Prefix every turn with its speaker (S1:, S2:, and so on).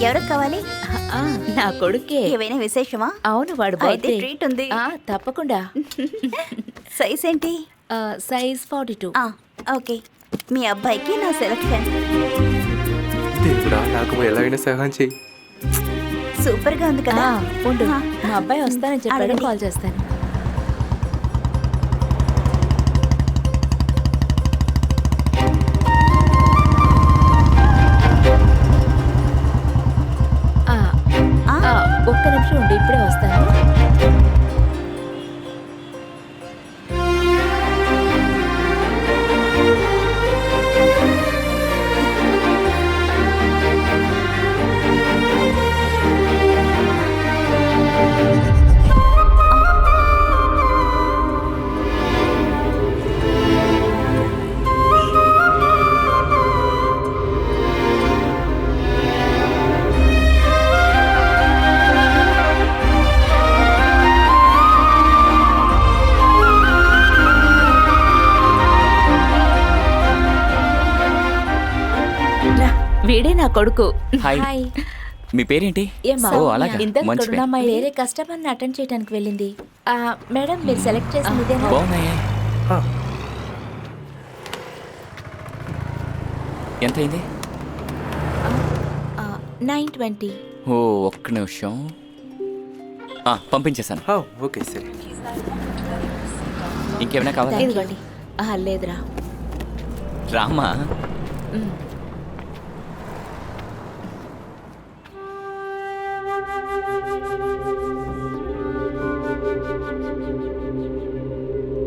S1: ఎవరికి కావాలి?
S2: నా కొడుకే.
S1: ఏవైనా విశేషమా?
S2: అవును, వాడు
S1: అయితే
S2: బర్త్డే.
S1: ట్రీట్ ఉంది.
S2: తప్పకుండా.
S1: సైజ్ ఏంటి?
S2: సైజ్ 42.
S1: ఓకే, మీ అబ్బాయికి నా సెలక్షన్.
S3: దేవుడా, నాకు ఎలాగైనా సహాయం చెయ్యి.
S1: సూపర్ గా ఉంది కదా.
S2: ఉండు, మా అబ్బాయి వస్తానని చెప్పాడు,
S1: అడగండి.
S2: కాల్ చేస్తాను. ఒక్క నిమిషం ఉండి, ఇప్పుడే వస్తాను. వీడే నా కొడుకు.
S4: హాయ్. మీ పేరేంటి? ఓ అలాగా, మంచి పేరు.
S2: అమ్మాయి వేరే కస్టమర్ని అటెండ్ చేయడానికి వెళ్ళింది. మేడం, మీరు సెలెక్ట్ చేసింది ఇదేనా?
S4: బాగున్నాయే. ఎంత అయింది?
S2: 920.
S4: ఓ ఒక్క నిమిషం, పంపించేశాను.
S3: ఓకే సరే.
S4: ఇంకేమైనా కావాలా?
S2: ఇదిగోండి. లేదురా.
S4: రామ్మా.